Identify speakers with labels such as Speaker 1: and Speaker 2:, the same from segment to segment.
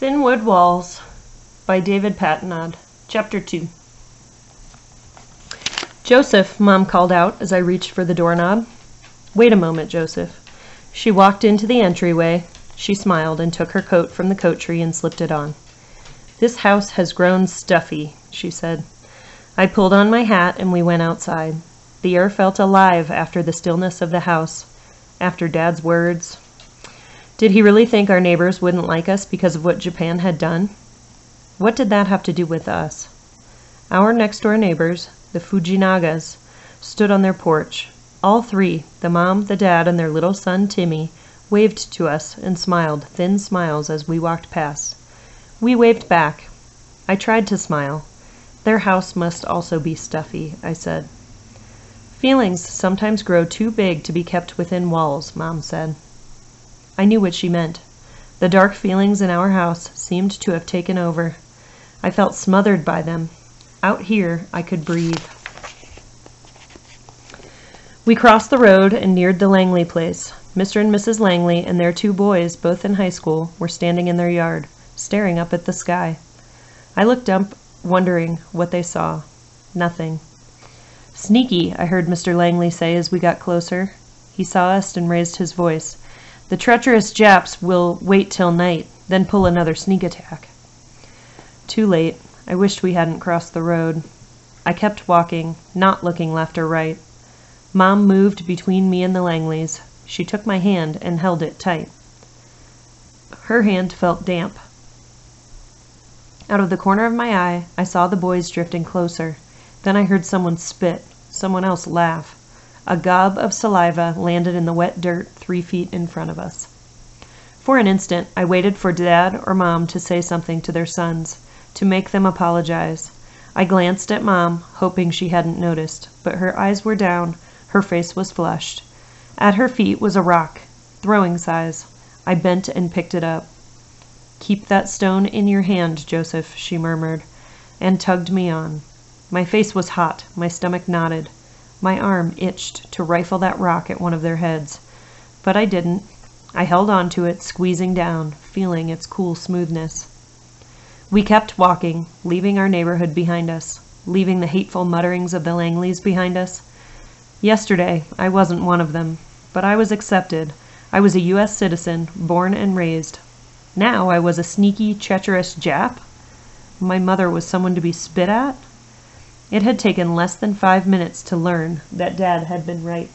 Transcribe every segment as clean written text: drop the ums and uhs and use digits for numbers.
Speaker 1: Thin Wood Walls by David Patenaude. Chapter 2. "Joseph," Mom called out as I reached for the doorknob. "Wait a moment, Joseph." She walked into the entryway. She smiled and took her coat from the coat tree and slipped it on. "This house has grown stuffy," she said. I pulled on my hat and we went outside. The air felt alive after the stillness of the house, after Dad's words. Did he really think our neighbors wouldn't like us because of what Japan had done? What did that have to do with us? Our next-door neighbors, the Fujinagas, stood on their porch. All three, the mom, the dad, and their little son, Timmy, waved to us and smiled thin smiles as we walked past. We waved back. I tried to smile. "Their house must also be stuffy," I said. "Feelings sometimes grow too big to be kept within walls," Mom said. I knew what she meant. The dark feelings in our house seemed to have taken over. I felt smothered by them. Out here, I could breathe. We crossed the road and neared the Langley place. Mr. and Mrs. Langley and their two boys, both in high school, were standing in their yard, staring up at the sky. I looked up, wondering what they saw. Nothing. "Sneaky," I heard Mr. Langley say as we got closer. He saw us and raised his voice. "The treacherous Japs will wait till night, then pull another sneak attack." Too late. I wished we hadn't crossed the road. I kept walking, not looking left or right. Mom moved between me and the Langleys. She took my hand and held it tight. Her hand felt damp. Out of the corner of my eye, I saw the boys drifting closer. Then I heard someone spit, someone else laugh. A gob of saliva landed in the wet dirt 3 feet in front of us. For an instant, I waited for Dad or Mom to say something to their sons, to make them apologize. I glanced at Mom, hoping she hadn't noticed, but her eyes were down, her face was flushed. At her feet was a rock, throwing size. I bent and picked it up. "Keep that stone in your hand, Joseph," she murmured, and tugged me on. My face was hot, my stomach knotted. My arm itched to rifle that rock at one of their heads. But I didn't. I held on to it, squeezing down, feeling its cool smoothness. We kept walking, leaving our neighborhood behind us, leaving the hateful mutterings of the Langleys behind us. Yesterday, I wasn't one of them, but I was accepted. I was a U.S. citizen, born and raised. Now I was a sneaky, treacherous Jap? My mother was someone to be spit at? It had taken less than 5 minutes to learn that Dad had been right.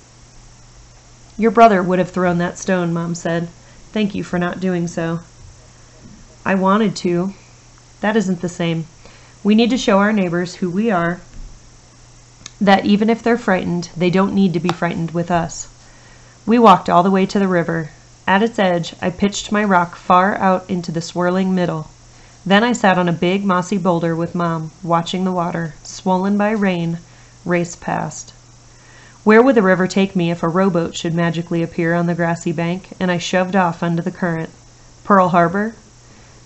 Speaker 1: "Your brother would have thrown that stone," Mom said. "Thank you for not doing so." "I wanted to. That isn't the same. We need to show our neighbors who we are, that even if they're frightened, they don't need to be frightened with us." We walked all the way to the river. At its edge, I pitched my rock far out into the swirling middle. Then I sat on a big mossy boulder with Mom, watching the water, swollen by rain, race past. Where would the river take me if a rowboat should magically appear on the grassy bank and I shoved off under the current? Pearl Harbor?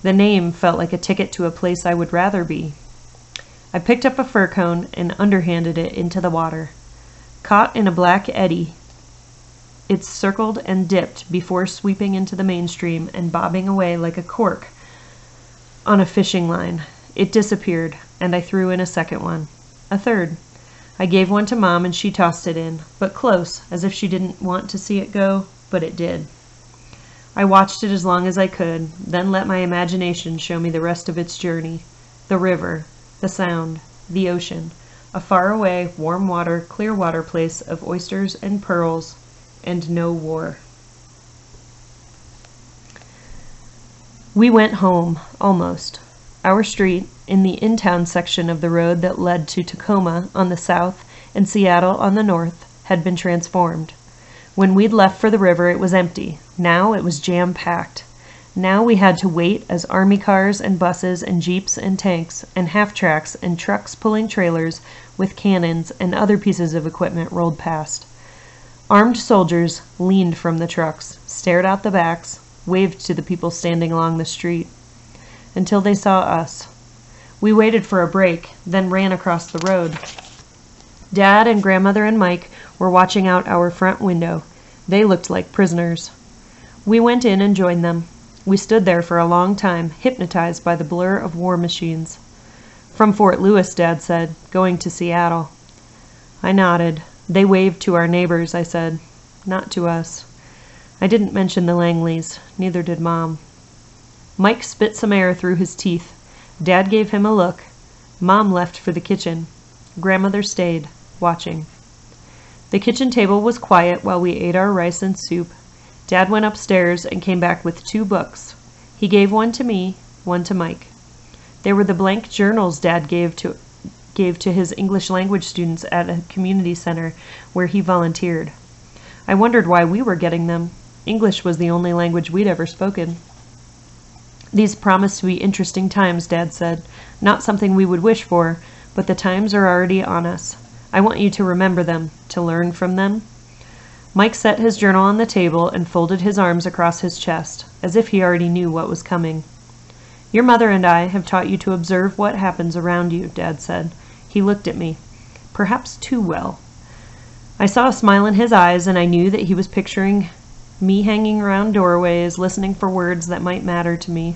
Speaker 1: The name felt like a ticket to a place I would rather be. I picked up a fir cone and underhanded it into the water. Caught in a black eddy, it circled and dipped before sweeping into the mainstream and bobbing away like a cork on a fishing line. It disappeared, and I threw in a second one. A third. I gave one to Mom and she tossed it in, but close, as if she didn't want to see it go, but it did. I watched it as long as I could, then let my imagination show me the rest of its journey. The river, the sound, the ocean, a faraway, warm water, clear water place of oysters and pearls, and no war. We went home, almost. Our street, in the in-town section of the road that led to Tacoma on the south and Seattle on the north, had been transformed. When we'd left for the river, it was empty. Now it was jam-packed. Now we had to wait as army cars and buses and jeeps and tanks and half-tracks and trucks pulling trailers with cannons and other pieces of equipment rolled past. Armed soldiers leaned from the trucks, stared out the backs, waved to the people standing along the street, until they saw us. We waited for a break, then ran across the road. Dad and Grandmother and Mike were watching out our front window. They looked like prisoners. We went in and joined them. We stood there for a long time, hypnotized by the blur of war machines. "From Fort Lewis," Dad said, "going to Seattle." I nodded. "They waved to our neighbors," I said. "Not to us." I didn't mention the Langleys. Neither did Mom. Mike spit some air through his teeth. Dad gave him a look. Mom left for the kitchen. Grandmother stayed, watching. The kitchen table was quiet while we ate our rice and soup. Dad went upstairs and came back with 2 books. He gave one to me, one to Mike. They were the blank journals Dad gave to his English language students at a community center where he volunteered. I wondered why we were getting them. English was the only language we'd ever spoken. "These promise to be interesting times," Dad said. "Not something we would wish for, but the times are already on us. I want you to remember them, to learn from them." Mike set his journal on the table and folded his arms across his chest, as if he already knew what was coming. "Your mother and I have taught you to observe what happens around you," Dad said. He looked at me. Perhaps too well. I saw a smile in his eyes, and I knew that he was picturing me hanging around doorways, listening for words that might matter to me.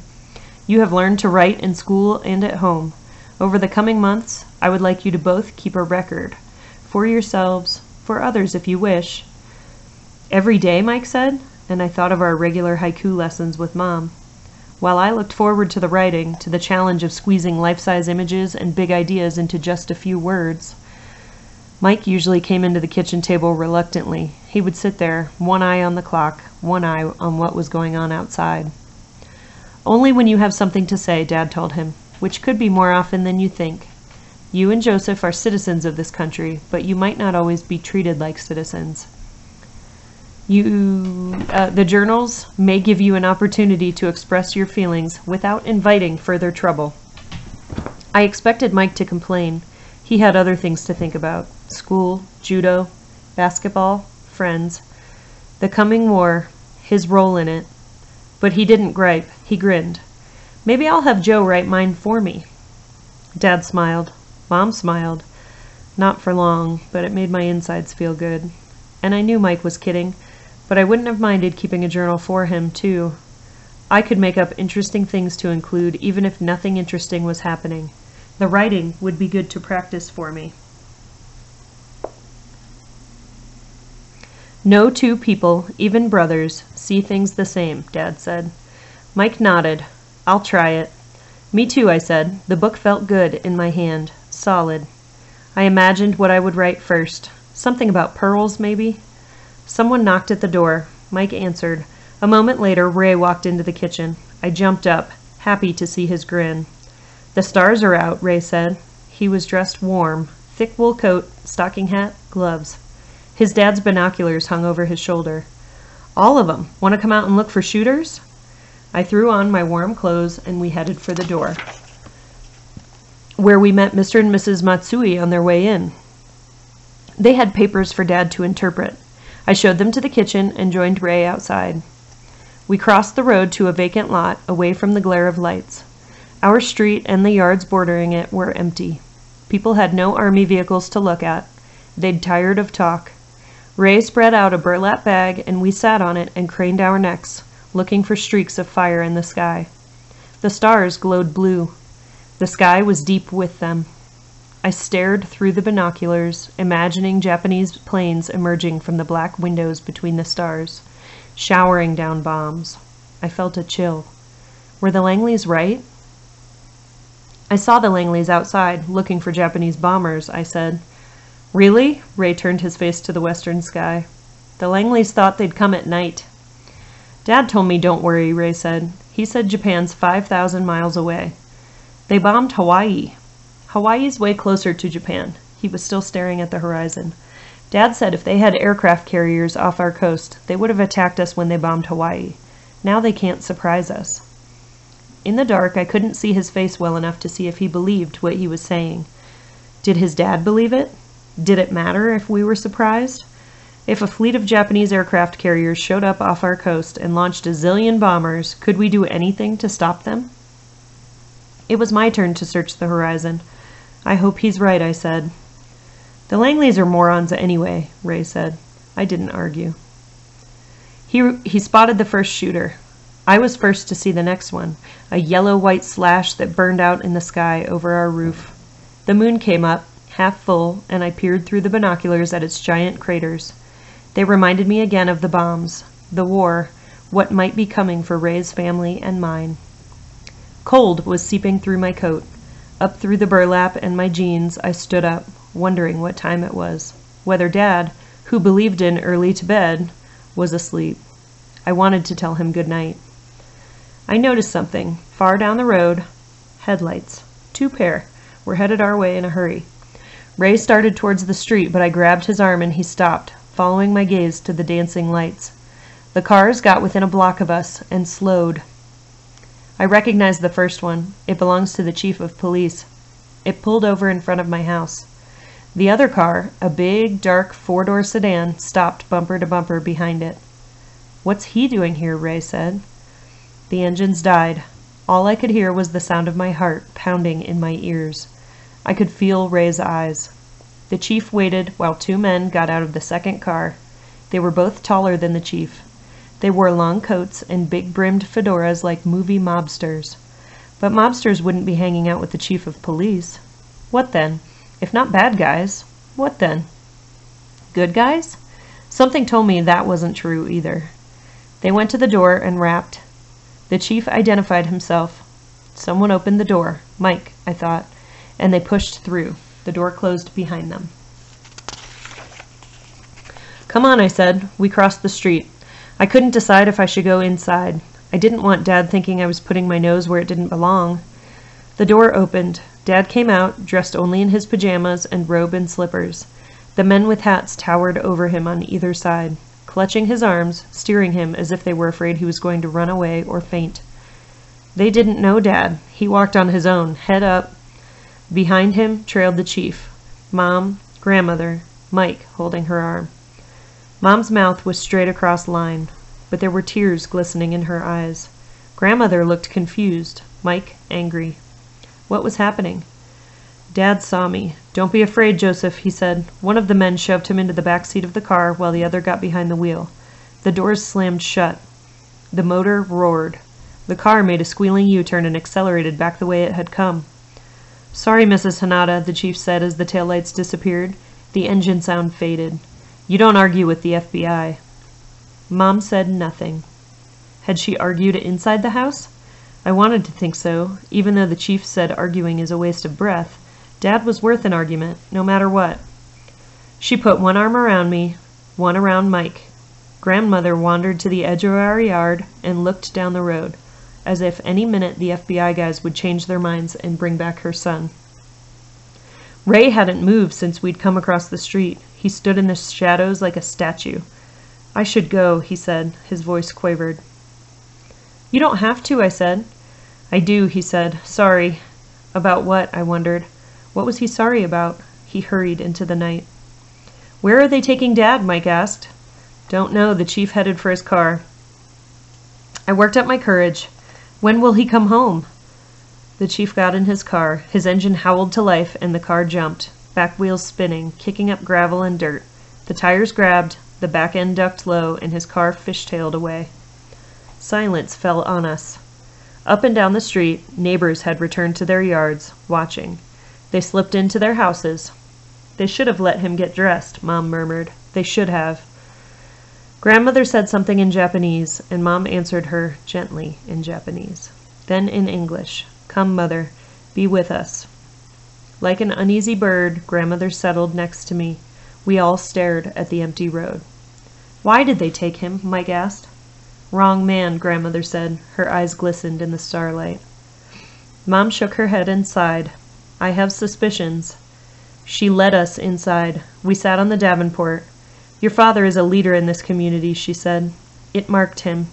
Speaker 1: "You have learned to write in school and at home. Over the coming months, I would like you to both keep a record. For yourselves, for others if you wish." "Every day," Mike said, and I thought of our regular haiku lessons with Mom. While I looked forward to the writing, to the challenge of squeezing life-size images and big ideas into just a few words, Mike usually came into the kitchen table reluctantly. He would sit there, one eye on the clock, one eye on what was going on outside. "Only when you have something to say," Dad told him, "which could be more often than you think. You and Joseph are citizens of this country, but you might not always be treated like citizens. The journals may give you an opportunity to express your feelings without inviting further trouble." I expected Mike to complain. He had other things to think about. School, judo, basketball, friends, the coming war, his role in it. But he didn't gripe. He grinned. "Maybe I'll have Joe write mine for me." Dad smiled. Mom smiled. Not for long, but it made my insides feel good. And I knew Mike was kidding, but I wouldn't have minded keeping a journal for him, too. I could make up interesting things to include, even if nothing interesting was happening. The writing would be good to practice for me. "No 2 people, even brothers, see things the same," Dad said. Mike nodded. "I'll try it." "Me too," I said. The book felt good in my hand, solid. I imagined what I would write first. Something about pearls, maybe? Someone knocked at the door. Mike answered. A moment later, Ray walked into the kitchen. I jumped up, happy to see his grin. "The stars are out," Ray said. He was dressed warm, thick wool coat, stocking hat, gloves. His dad's binoculars hung over his shoulder. "All of 'em. Want to come out and look for shooters?" I threw on my warm clothes and we headed for the door, where we met Mr. and Mrs. Matsui on their way in. They had papers for Dad to interpret. I showed them to the kitchen and joined Ray outside. We crossed the road to a vacant lot, away from the glare of lights. Our street and the yards bordering it were empty. People had no army vehicles to look at. They'd tired of talk. Ray spread out a burlap bag and we sat on it and craned our necks, looking for streaks of fire in the sky. The stars glowed blue. The sky was deep with them. I stared through the binoculars, imagining Japanese planes emerging from the black windows between the stars, showering down bombs. I felt a chill. Were the Langleys right? "I saw the Langleys outside, looking for Japanese bombers," I said. "Really?" Ray turned his face to the western sky. "The Langleys thought they'd come at night." "Dad told me don't worry," Ray said. "He said Japan's 5,000 miles away. They bombed Hawaii." "Hawaii's way closer to Japan." He was still staring at the horizon. "Dad said if they had aircraft carriers off our coast, they would have attacked us when they bombed Hawaii. Now they can't surprise us." In the dark, I couldn't see his face well enough to see if he believed what he was saying. Did his dad believe it? Did it matter if we were surprised? If a fleet of Japanese aircraft carriers showed up off our coast and launched a zillion bombers, could we do anything to stop them? It was my turn to search the horizon. "I hope he's right," I said. "The Langleys are morons anyway," Ray said. I didn't argue. He spotted the first shooter. I was first to see the next one, a yellow-white slash that burned out in the sky over our roof. The moon came up, half full, and I peered through the binoculars at its giant craters. They reminded me again of the bombs, the war, what might be coming for Ray's family and mine. Cold was seeping through my coat. Up through the burlap and my jeans, I stood up, wondering what time it was, whether Dad, who believed in early to bed, was asleep. I wanted to tell him good night. I noticed something. Far down the road, headlights. 2 pair. Were headed our way in a hurry. Ray started towards the street, but I grabbed his arm and he stopped, following my gaze to the dancing lights. The cars got within a block of us and slowed. I recognized the first one. It belongs to the chief of police. It pulled over in front of my house. The other car, a big, dark 4-door sedan, stopped bumper to bumper behind it. "What's he doing here?" Ray said. The engines died. All I could hear was the sound of my heart pounding in my ears. I could feel Ray's eyes. The chief waited while 2 men got out of the second car. They were both taller than the chief. They wore long coats and big-brimmed fedoras like movie mobsters. But mobsters wouldn't be hanging out with the chief of police. What then? If not bad guys, what then? Good guys? Something told me that wasn't true either. They went to the door and rapped. The chief identified himself. Someone opened the door. Mike, I thought, and they pushed through. The door closed behind them. "Come on," I said. We crossed the street. I couldn't decide if I should go inside. I didn't want Dad thinking I was putting my nose where it didn't belong. The door opened. Dad came out, dressed only in his pajamas and robe and slippers. The men with hats towered over him on either side, clutching his arms, steering him as if they were afraid he was going to run away or faint. They didn't know Dad. He walked on his own, head up. Behind him trailed the chief, Mom, Grandmother, Mike holding her arm. Mom's mouth was straight across line, but there were tears glistening in her eyes. Grandmother looked confused, Mike angry. What was happening? Dad saw me. "Don't be afraid, Joseph," he said. One of the men shoved him into the back seat of the car while the other got behind the wheel. The doors slammed shut. The motor roared. The car made a squealing U-turn and accelerated back the way it had come. "Sorry, Mrs. Hanada," the chief said as the taillights disappeared. The engine sound faded. "You don't argue with the FBI." Mom said nothing. Had she argued inside the house? I wanted to think so, even though the chief said arguing is a waste of breath. Dad was worth an argument, no matter what. She put one arm around me, one around Mike. Grandmother wandered to the edge of our yard and looked down the road, as if any minute the FBI guys would change their minds and bring back her son. Ray hadn't moved since we'd come across the street. He stood in the shadows like a statue. "I should go," he said. His voice quavered. "You don't have to," I said. "I do," he said. "Sorry." About what, I wondered. What was he sorry about? He hurried into the night. "Where are they taking Dad?" Mike asked. "Don't know." The chief headed for his car. I worked up my courage. "When will he come home?" The chief got in his car. His engine howled to life and the car jumped, back wheels spinning, kicking up gravel and dirt. The tires grabbed, the back end ducked low, and his car fishtailed away. Silence fell on us. Up and down the street, neighbors had returned to their yards, watching. They slipped into their houses. "They should have let him get dressed," Mom murmured. "They should have." Grandmother said something in Japanese, and Mom answered her gently in Japanese. Then in English, "Come, Mother, be with us." Like an uneasy bird, Grandmother settled next to me. We all stared at the empty road. "Why did they take him?" Mike asked. "Wrong man," Grandmother said. Her eyes glistened in the starlight. Mom shook her head and sighed. "I have suspicions." She led us inside. We sat on the davenport. "Your father is a leader in this community," she said. "It marked him."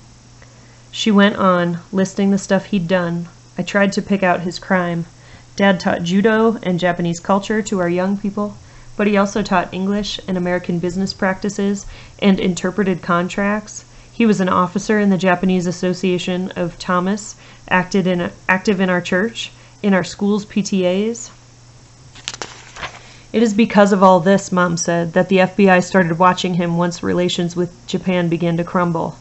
Speaker 1: She went on, listing the stuff he'd done. I tried to pick out his crime. Dad taught judo and Japanese culture to our young people, but he also taught English and American business practices and interpreted contracts. He was an officer in the Japanese Association of Thomas, active in our church, in our school's PTAs. "It is because of all this," Mom said, "that the FBI started watching him once relations with Japan began to crumble."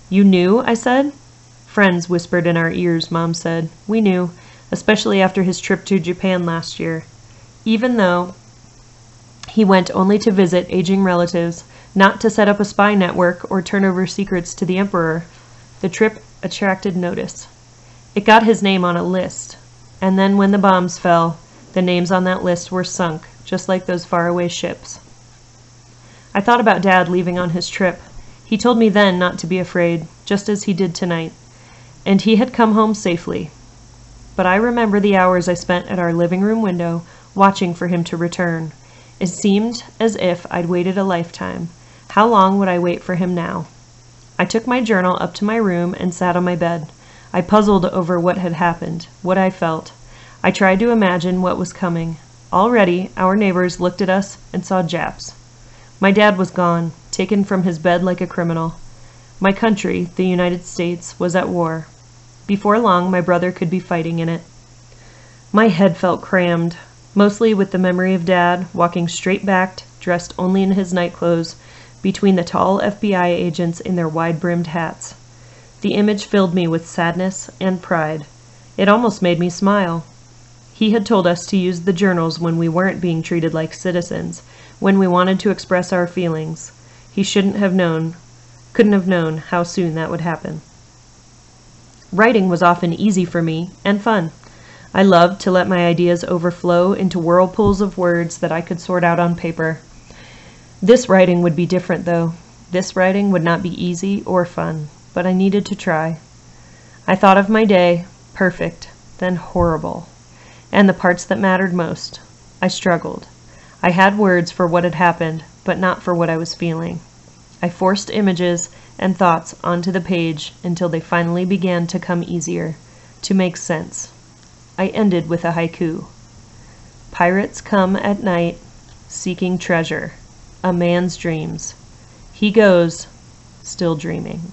Speaker 1: "You knew?" I said. Friends whispered in our ears, Mom said. We knew, especially after his trip to Japan last year. Even though he went only to visit aging relatives, not to set up a spy network or turn over secrets to the Emperor, the trip attracted notice. It got his name on a list, and then when the bombs fell, the names on that list were sunk, just like those faraway ships. I thought about Dad leaving on his trip. He told me then not to be afraid, just as he did tonight, and he had come home safely. But I remember the hours I spent at our living room window, watching for him to return. It seemed as if I'd waited a lifetime. How long would I wait for him now? I took my journal up to my room and sat on my bed. I puzzled over what had happened, what I felt. I tried to imagine what was coming. Already, our neighbors looked at us and saw Japs. My dad was gone, taken from his bed like a criminal. My country, the United States, was at war. Before long, my brother could be fighting in it. My head felt crammed, mostly with the memory of Dad, walking straight-backed, dressed only in his nightclothes, between the tall FBI agents in their wide-brimmed hats. The image filled me with sadness and pride. It almost made me smile. He had told us to use the journals when we weren't being treated like citizens, when we wanted to express our feelings. He couldn't have known how soon that would happen. Writing was often easy for me, and fun. I loved to let my ideas overflow into whirlpools of words that I could sort out on paper. This writing would be different, though. This writing would not be easy or fun, but I needed to try. I thought of my day, perfect, then horrible, and the parts that mattered most. I struggled. I had words for what had happened, but not for what I was feeling. I forced images and thoughts onto the page until they finally began to come easier, to make sense. I ended with a haiku. Pirates come at night, seeking treasure, a man's dreams. He goes, still dreaming.